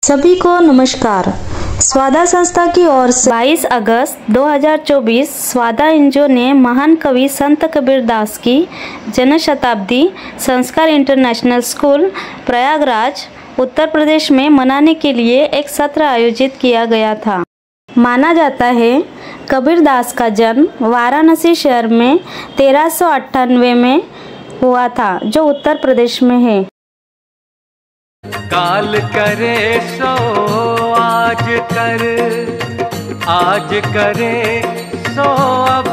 सभी को नमस्कार। स्वादा संस्था की ओर से 22 अगस्त 2024 स्वादा एनजीओ ने महान कवि संत कबीरदास की जन्म शताब्दी संस्कार इंटरनेशनल स्कूल प्रयागराज उत्तर प्रदेश में मनाने के लिए एक सत्र आयोजित किया गया था। माना जाता है कबीरदास का जन्म वाराणसी शहर में 1398 में हुआ था, जो उत्तर प्रदेश में है। काल करे सो आज करे सो अब,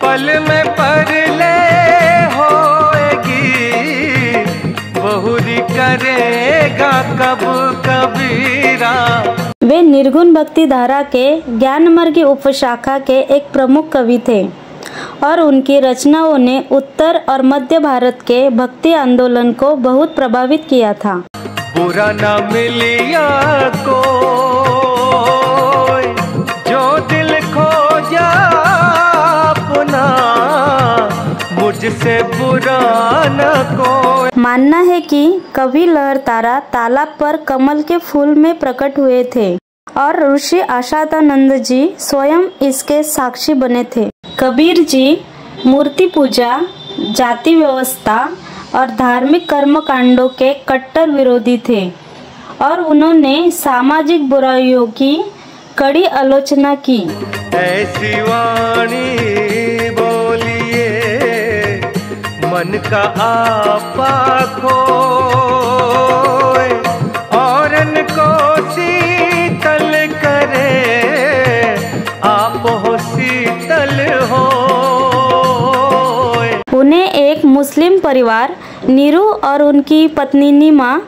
पल में परले होएगी बहुरी करेगा कब कबीरा। वे निर्गुण भक्ति धारा के ज्ञानमार्गी उपशाखा के एक प्रमुख कवि थे और उनकी रचनाओं ने उत्तर और मध्य भारत के भक्ति आंदोलन को बहुत प्रभावित किया था। बुरा न मिलिया को जो दिल खो जा अपना, मुझसे बुरा न को। मानना है कि कवि लहरतारा तालाब पर कमल के फूल में प्रकट हुए थे और ऋषि आशातानंद जी स्वयं इसके साक्षी बने थे। कबीर जी मूर्ति पूजा, जाति व्यवस्था और धार्मिक कर्मकांडों के कट्टर विरोधी थे और उन्होंने सामाजिक बुराइयों की कड़ी आलोचना की। ऐसी वाणी बोलिए मन का आपा खोए, औरन को शीतल करे आप हो शीतल हो। उन्हें एक मुस्लिम परिवार नीरू और उनकी पत्नी नीमा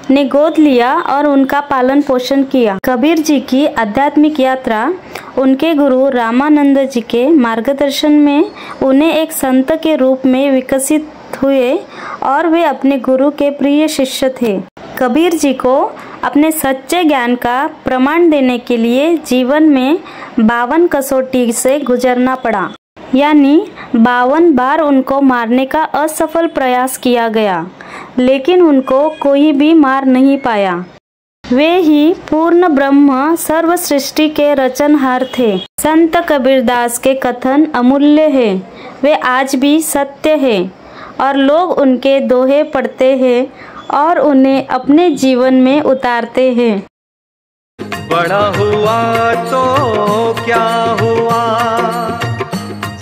ने गोद लिया और उनका पालन पोषण किया। कबीर जी की आध्यात्मिक यात्रा उनके गुरु रामानंद जी के मार्गदर्शन में उन्हें एक संत के रूप में विकसित हुए और वे अपने गुरु के प्रिय शिष्य थे। कबीर जी को अपने सच्चे ज्ञान का प्रमाण देने के लिए जीवन में 52 कसौटी से गुजरना पड़ा, यानी 52 बार उनको मारने का असफल प्रयास किया गया, लेकिन उनको कोई भी मार नहीं पाया। वे ही पूर्ण ब्रह्म सर्व सृष्टि के रचनहार थे। संत कबीरदास के कथन अमूल्य है, वे आज भी सत्य है और लोग उनके दोहे पढ़ते हैं और उन्हें अपने जीवन में उतारते हैं। बड़ा हुआ तो क्या हुआ,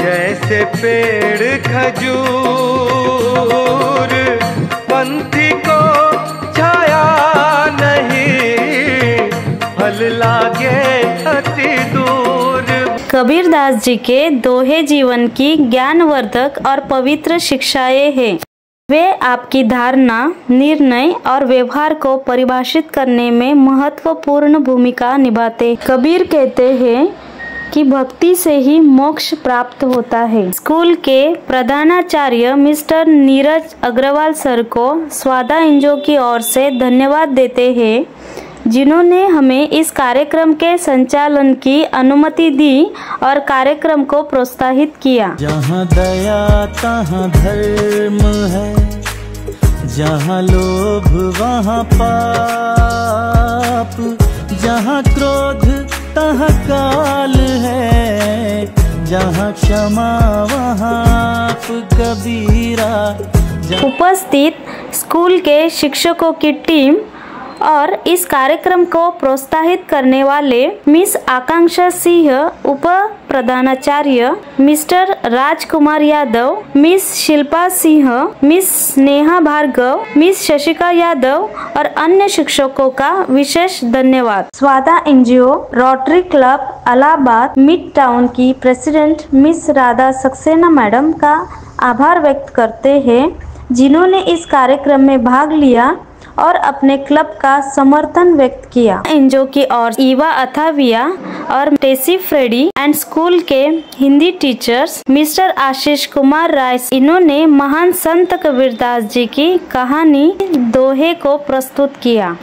जैसे पेड़ खजूर, पंथी को छाया नहीं, फल लागे अति दूर। कबीरदास जी के दोहे जीवन की ज्ञानवर्धक और पवित्र शिक्षाएं हैं। वे आपकी धारणा, निर्णय और व्यवहार को परिभाषित करने में महत्वपूर्ण भूमिका निभाते। कबीर कहते हैं कि भक्ति से ही मोक्ष प्राप्त होता है। स्कूल के प्रधानाचार्य मिस्टर नीरज अग्रवाल सर को स्वादा एनजीओ की ओर से धन्यवाद देते हैं, जिन्होंने हमें इस कार्यक्रम के संचालन की अनुमति दी और कार्यक्रम को प्रोत्साहित किया। जहाँ दया तहाँ धर्म है, जहाँ लोभ वहाँ पाप, जहाँ क्रोध तहाँ काल है, जहाँ क्षमा वहाँ कबीरा। उपस्थित स्कूल के शिक्षकों की टीम और इस कार्यक्रम को प्रोत्साहित करने वाले मिस आकांक्षा सिंह, उप प्रधानाचार्य mister Rajkumar Yadav, miss Shilpa Singh, miss Sneha Bhargav, miss Shashika Yadav और अन्य शिक्षकों का विशेष धन्यवाद। Swada NGO rotary club Allahabad midtown की president miss Radha Saxena madam का आभार व्यक्त करते हैं, जिन्होंने इस कार्यक्रम में भाग लिया और अपने क्लब का समर्थन व्यक्त किया। एनजीओ की ओर ईवा अथाविया और टेसी फ्रेडी एंड स्कूल के हिंदी टीचर्स मिस्टर आशीष कुमार राय, इन्होंने महान संत कबीरदास जी की कहानी दोहे को प्रस्तुत किया।